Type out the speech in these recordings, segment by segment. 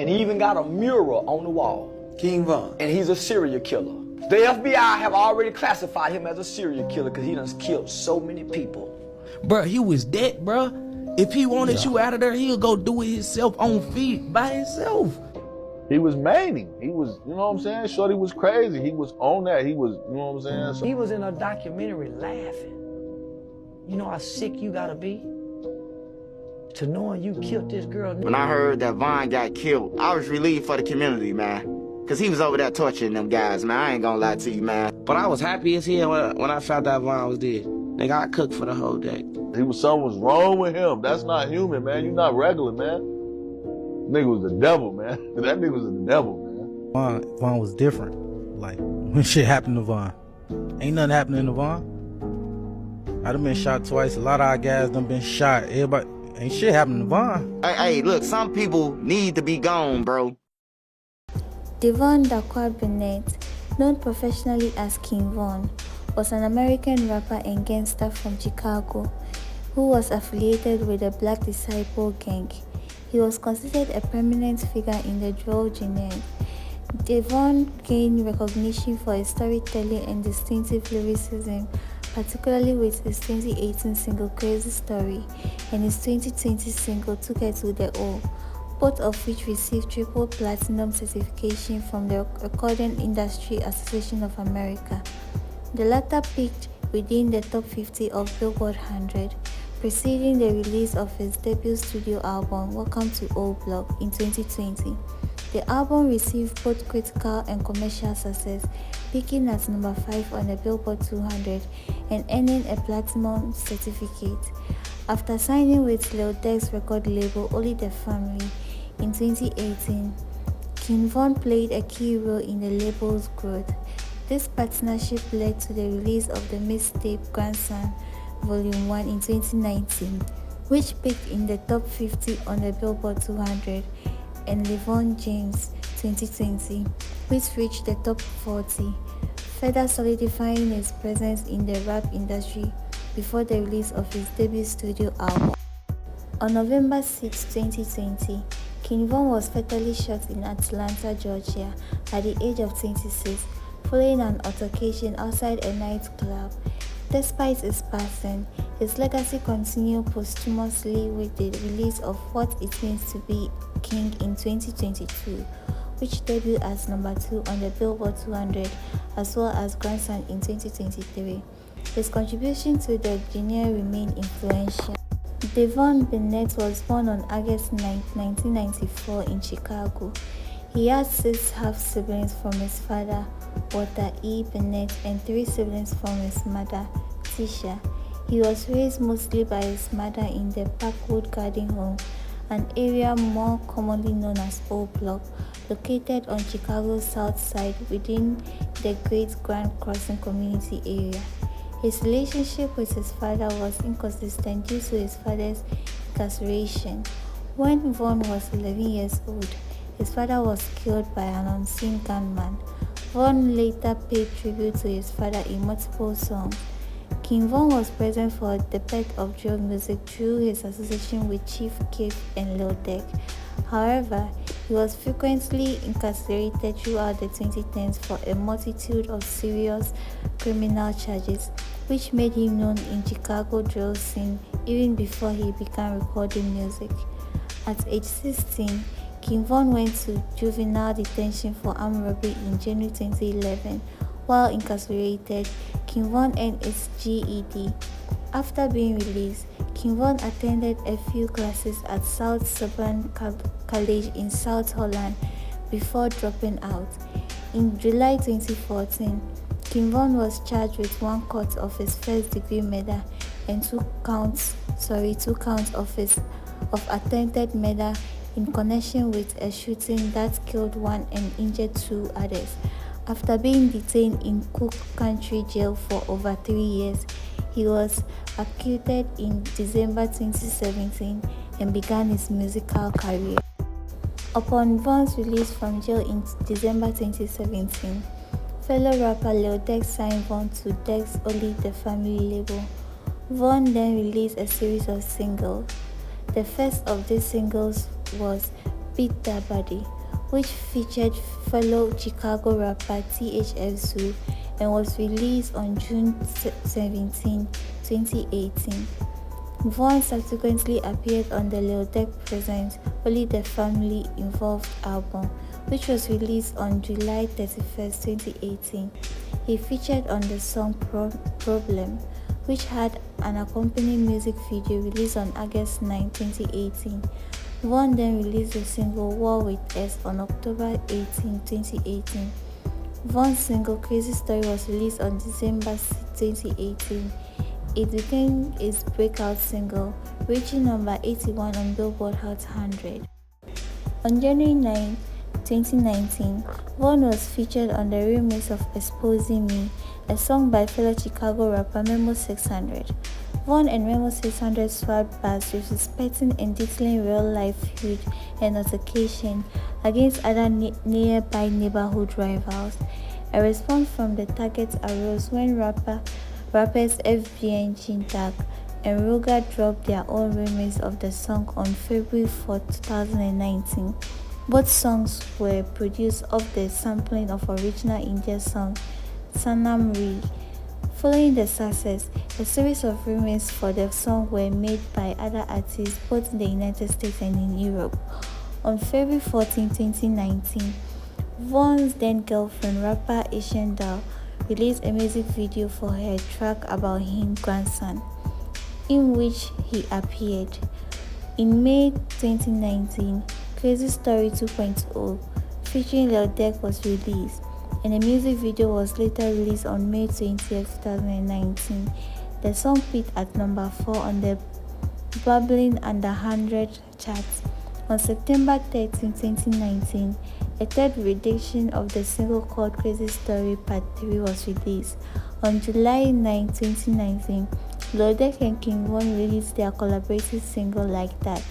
And he even got a mural on the wall. King Von. And he's a serial killer. The FBI have already classified him as a serial killer because he done killed so many people. Bruh, he was dead, bruh. If he wanted you out of there, he'll go do it himself on feet by himself. He was maning. He was, you know what I'm saying? Shorty was crazy. He was on that. He was, you know what I'm saying? So He was in a documentary laughing. You know how sick you gotta be to knowing you killed this girl? When I heard that Von got killed, I was relieved for the community, man. Cause he was over there torturing them guys, man. I ain't gonna lie to you, man. But I was happy as hell when I found out Von was dead. Nigga, I cooked for the whole day. something was wrong with him. That's not human, man. You're not regular, man. Nigga was the devil, man. That nigga was the devil, man. Von was different. Like, when shit happened to Von. Ain't nothing happening to Von. I done been shot twice. A lot of our guys done been shot. Everybody, ain't shit happening to Von. Hey, look, some people need to be gone, bro. Devon Daquan Bennett, known professionally as King Von, was an American rapper and gangster from Chicago who was affiliated with the Black Disciple Gang. He was considered a prominent figure in the drill genre. Devon gained recognition for his storytelling and distinctive lyricism, particularly with his 2018 single Crazy Story and his 2020 single Took Her to the O, both of which received triple platinum certification from the Recording Industry Association of America. The latter peaked within the top 50 of Billboard 100, preceding the release of his debut studio album Welcome to O Block in 2020. The album received both critical and commercial success, peaking at number 5 on the Billboard 200 and earning a platinum certificate. After signing with Lil Durk's record label Only the Family in 2018, King Von played a key role in the label's growth. This partnership led to the release of the mixtape Grandson Volume 1 in 2019, which peaked in the top 50 on the Billboard 200, and LeVon James 2020, which reached the top 40, further solidifying his presence in the rap industry before the release of his debut studio album. On November 6, 2020, King Von was fatally shot in Atlanta, Georgia at the age of 26, following an altercation outside a nightclub. Despite his passing, his legacy continued posthumously with the release of What It Means to Be King in 2022, which debuted as number 2 on the Billboard 200, as well as Grandson in 2023. His contribution to the genre remained influential. Devon Bennett was born on August 9, 1994 in Chicago. He had 6 half-siblings from his father, Walter E. Bennett, and 3 siblings from his mother, Tisha. He was raised mostly by his mother in the Parkwood Garden Home, an area more commonly known as O Block, located on Chicago's south side within the Great Grand Crossing community area. His relationship with his father was inconsistent due to his father's incarceration. When Von was 11 years old, his father was killed by an unseen gunman. Von later paid tribute to his father in multiple songs. King Von was present for the birth of drill music through his association with Chief Keef and Lil Durk. However, he was frequently incarcerated throughout the 2010s for a multitude of serious criminal charges, which made him known in Chicago drill scene even before he began recording music. At age 16, King Von went to juvenile detention for armed robbery in January 2011. While incarcerated, King Von earned his GED. After being released, King Von attended a few classes at South Suburban College in South Holland before dropping out. In July 2014, King Von was charged with 1 count of his first-degree murder and 2 counts of attempted murder in connection with a shooting that killed 1 and injured 2 others. After being detained in Cook County Jail for over 3 years, he was acquitted in December 2017 and began his musical career. Upon Von's release from jail in December 2017, fellow rapper Lil Durk signed Von to Durk's Only the Family label. Von then released a series of singles. The first of these singles was Beat That Body, which featured fellow Chicago rapper THF Zoo and was released on June 17, 2018. Von subsequently appeared on the Lil Durk Presents Only the Family Involved album, which was released on July 31, 2018. He featured on the song Problem, which had an accompanying music video released on August 9, 2018. Von then released the single War With Us on October 18, 2018. Von's single Crazy Story was released on December 2018. It became his breakout single, reaching number 81 on Billboard Hot 100. On January 9, 2019, Von was featured on the remix of Exposing Me, a song by fellow Chicago rapper Memo 600. Von and Memo 600 swapped bars disrespecting and detailing real-life feud and altercation against other nearby neighborhood rivals. A response from the targets arose when rappers FBN Chintak and Ruger dropped their own remix of the song on February 4, 2019. Both songs were produced off the sampling of original India song Sanam Re. Following the success, a series of remixes for the song were made by other artists both in the United States and in Europe. On February 14, 2019, Von's then-girlfriend, rapper Asian Doll, released a music video for her track about his grandson, in which he appeared. In May 2019, Crazy Story 2.0, featuring Lil Durk, was released, and a music video was later released on May 20, 2019. The song peaked at number 4 on the Bubbling Under 100 charts. On September 13, 2019, a third rendition of the single called Crazy Story Part 3 was released. On July 9, 2019, Lil Durk and King Von released their collaborative single Like That.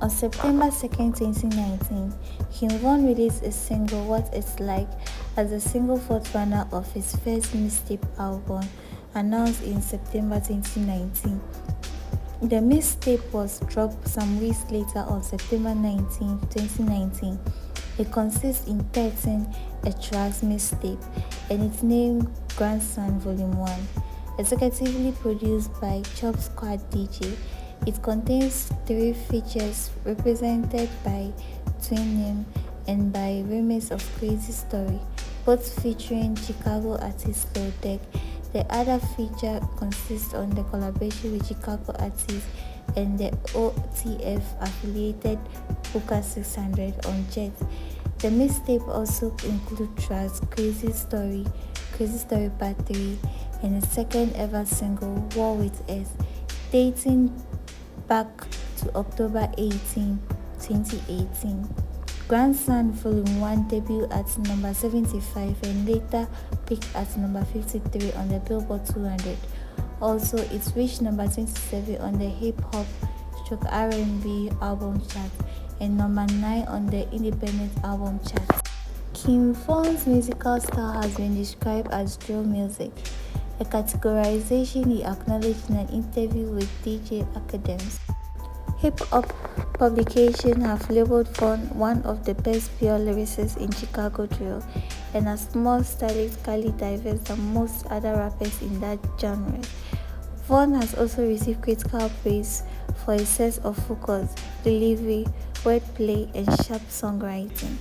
On September 2, 2019, King Von released a single What It's Like as the single forerunner of his first mixtape album, announced in September 2019. The mixtape was dropped some weeks later on September 19, 2019. It consists in 13 tracks mixtape and it's named Grandson Volume 1. Executively produced by Chop Squad DJ, it contains 3 features represented by Twin and by remix of Crazy Story, both featuring Chicago artist Lil Durk. The other feature consists on the collaboration with Chicago artists and the OTF affiliated Booker 600 on Jet. The mixtape also includes tracks Crazy Story Part 3, and a second ever single War With Us, dating back to October 18, 2018. Grandson Volume 1 debuted at number 75 and later peaked at number 53 on the Billboard 200. Also, it reached number 27 on the Hip Hop / R&B album chart and number 9 on the Independent album chart. King Von's musical style has been described as drill music, a categorization he acknowledged in an interview with DJ Academics. Hip-hop publications have labeled Von one of the best pure lyricists in Chicago drill and as more stylistically diverse than most other rappers in that genre. Von has also received critical praise for his sense of focus, delivery, wordplay, and sharp songwriting.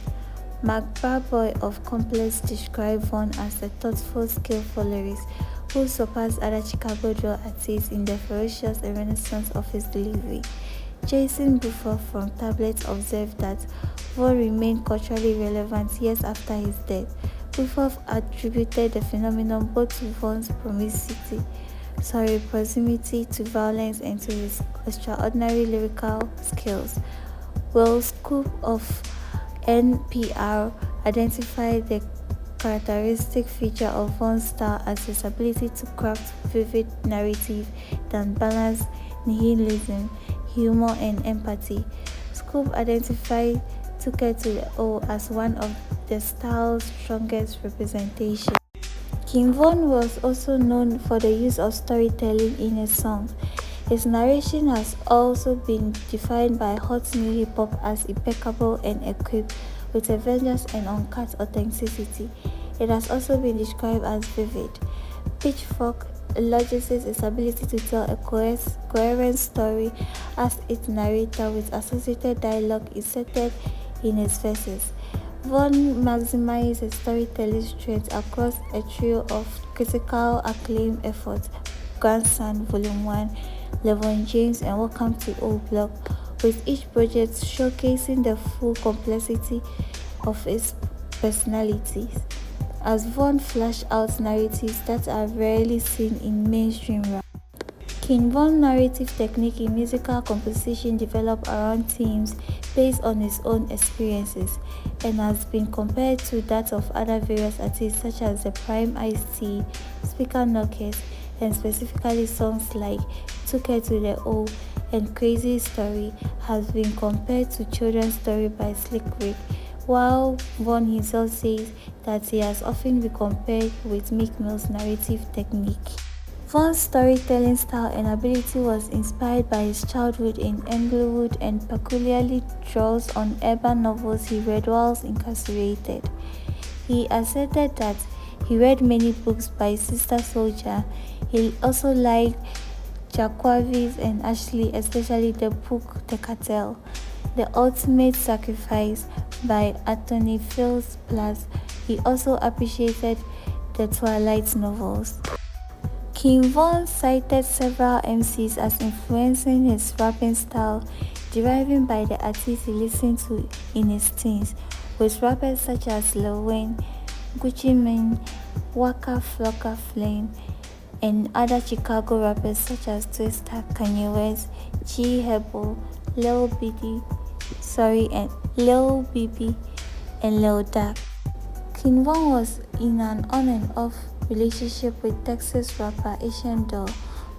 Mark Barboy of Complex described Von as a thoughtful, skillful lyricist who surpassed other Chicago drill artists in the ferocious and renaissance of his delivery. Jason Buffer from Tablets observed that Von remained culturally relevant years after his death. Buffer attributed the phenomenon both to Von's proximity to violence and to his extraordinary lyrical skills. Will Scoop of NPR identified the characteristic feature of Von's style as his ability to craft vivid narrative that balance nihilism, humor, and empathy. Scoop identified Tucker to the O as one of the style's strongest representations. King Von was also known for the use of storytelling in his songs. His narration has also been defined by hot new hip-hop as impeccable and equipped with a vengeance and uncut authenticity. It has also been described as vivid. Pitchfork elogies his ability to tell a coherent story as its narrator with associated dialogue inserted in his verses. Von maximized his storytelling strength across a trio of critical acclaim efforts: Grandson, Volume 1, LeBron James, and Welcome to O Block, with each project showcasing the full complexity of his personalities, as Von flashed out narratives that are rarely seen in mainstream rap. King Von's narrative technique in musical composition developed around themes based on his own experiences and has been compared to that of other various artists such as The Prime Ice-T, Speaker Knockers, and specifically songs like Took Her to the O and Crazy Story has been compared to Children's Story by Slick Rick, while Von himself says that he has often been compared with Meek Mill's narrative technique. Von's storytelling style and ability was inspired by his childhood in Englewood and peculiarly draws on urban novels he read whilst incarcerated. He asserted that he read many books by Sister Souljah. He also liked Jacquavies and Ashley, especially the book The Cartel, The Ultimate Sacrifice by Anthony Fields Plus. He also appreciated the Twilight novels. King Von cited several MCs as influencing his rapping style, deriving by the artists he listened to in his teens, with rappers such as Lil Wayne, Gucci Mane, Waka Flocka Flame, and other Chicago rappers such as Twista, Kanye West, G Herbo, Lil BB, and Lil Durk. King Von was in an on and off relationship with Texas rapper Asian Doll,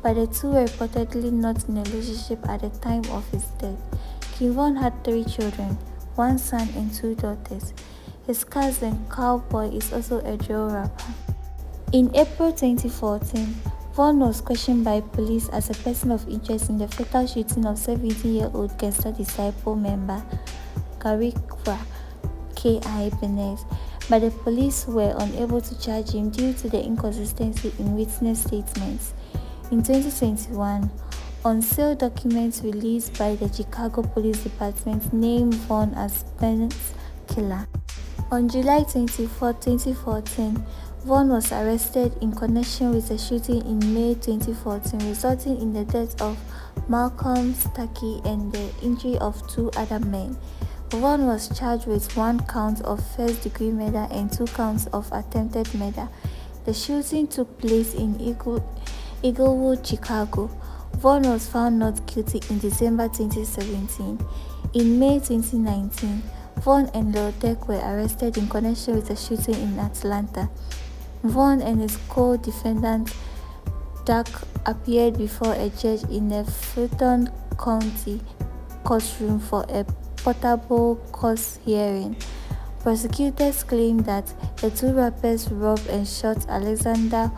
but the two were reportedly not in a relationship at the time of his death. King Von had 3 children, 1 son and 2 daughters. His cousin, Cowboy, is also a drill rapper. In April 2014, Von was questioned by police as a person of interest in the fatal shooting of 17-year-old Gangsta Disciple member Garikwa K.I. Bennett, but the police were unable to charge him due to the inconsistency in witness statements. In 2021, on-sale documents released by the Chicago Police Department named Von as Bennett's killer. On July 24, 2014, Von was arrested in connection with a shooting in May 2014, resulting in the death of Malcolm Starkey and the injury of 2 other men. Von was charged with 1 count of first-degree murder and 2 counts of attempted murder. The shooting took place in Englewood, Chicago. Von was found not guilty in December 2017. In May 2019, Von and Lil Durk were arrested in connection with a shooting in Atlanta. Von and his co-defendant Durk appeared before a judge in a Fulton County courtroom for a portable court hearing. Prosecutors claimed that the 2 rappers robbed and shot Alexander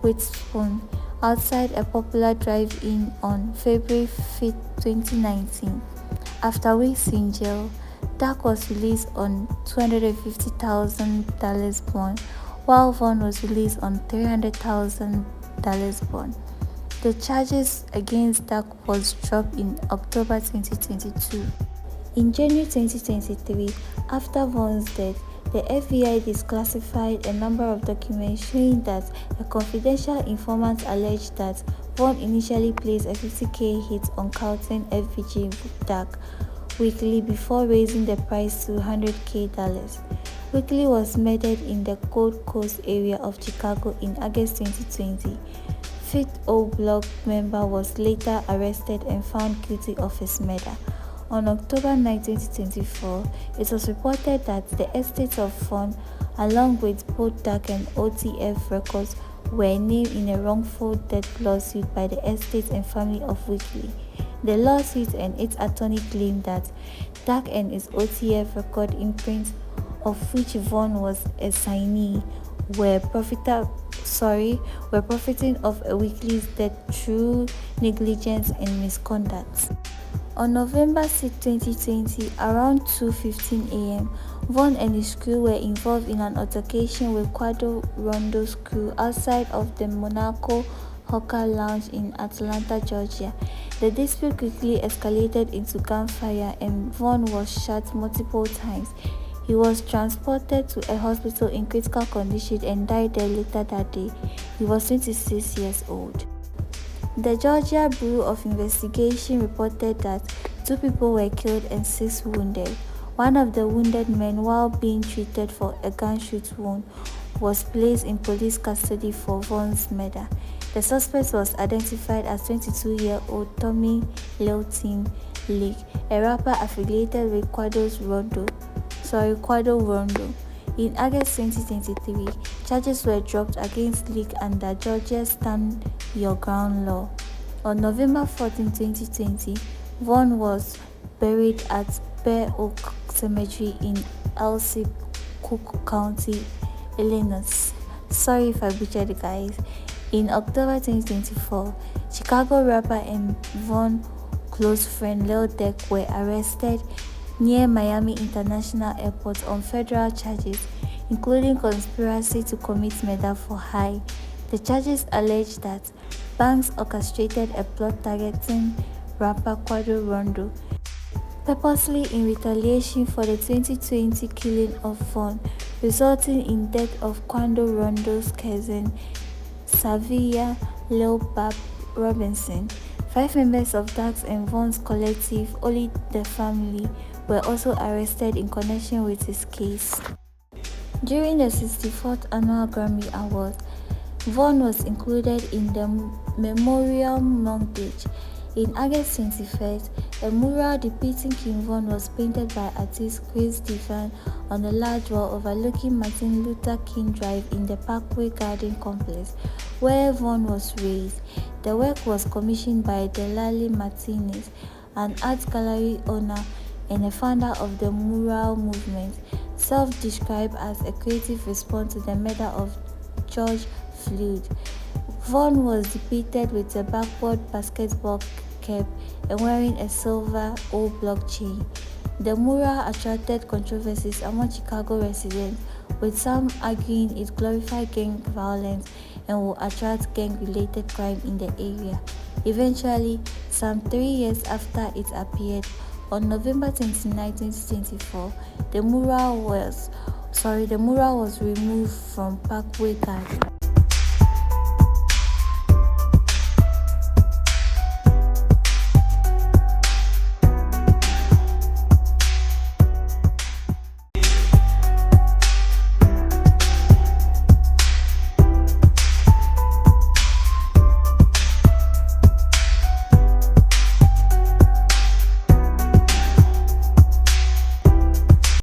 Witherspoon outside a popular drive-in on February 5, 2019. After weeks in jail, Durk was released on $250,000 bond, while Von was released on $300,000 bond. The charges against Durk was dropped in October 2022. In January 2023, after Von's death, the FBI declassified a number of documents showing that a confidential informant alleged that Von initially placed a $50,000 hit on Carlton FVG Durk Weekly before raising the price to $100,000. Weekly was murdered in the Gold Coast area of Chicago in August 2020. Fifth O Block member was later arrested and found guilty of his murder. On October 9, 2024, it was reported that the estates of Von, along with both Durk and OTF Records, were named in a wrongful death lawsuit by the estate and family of Weekly. The lawsuit and its attorney claimed that Durk and his OTF Record imprint, of which Von was a signee, were were profiting off a weekly's debt through negligence and misconduct. On November 6, 2020, around 2:15 a.m., Von and his crew were involved in an altercation with Quado Rondo's crew outside of the Monaco Hookah Lounge in Atlanta, Georgia. The dispute quickly escalated into gunfire and Von was shot multiple times. He was transported to a hospital in critical condition and died there later that day. He was 26 years old. The Georgia Bureau of Investigation reported that 2 people were killed and 6 wounded. One of the wounded men, while being treated for a gunshot wound, was placed in police custody for Von's murder. The suspect was identified as 22-year-old Tommy Lilton Leak, a rapper affiliated with Quado Rondo. In August 2023, charges were dropped against Leak under Georgia's Stand Your Ground law. On November 14, 2020, Von was buried at Bear Oak Cemetery in Elsie, Cook County, Illinois. Sorry if I butchered it, guys. In October 2024, Chicago rapper and Von close friend Lil Durk were arrested near Miami International Airport on federal charges, including conspiracy to commit murder for hire. The charges allege that Banks orchestrated a plot targeting rapper Quado Rondo, purposely in retaliation for the 2020 killing of Von, resulting in death of Quado Rondo's cousin, Savia Lil Bab Robinson. 5 members of Durk's and Von's collective, Only the Family, were also arrested in connection with his case. During the 64th Annual Grammy Awards, Von was included in the memorial montage. In August 21st, a mural depicting King Von was painted by artist Chris Divan on a large wall overlooking Martin Luther King Drive in the Parkway Garden Complex, where Von was raised. The work was commissioned by Delali Martinez, an art gallery owner and a founder of the mural movement, self-described as a creative response to the murder of George Floyd. Von was depicted with a backward basketball cap and wearing a silver O-block chain. The mural attracted controversies among Chicago residents, with some arguing it glorified gang violence and will attract gang-related crime in the area. Eventually, some 3 years after it appeared, on November 29, 2024, the mural was removed from Parkway Garden.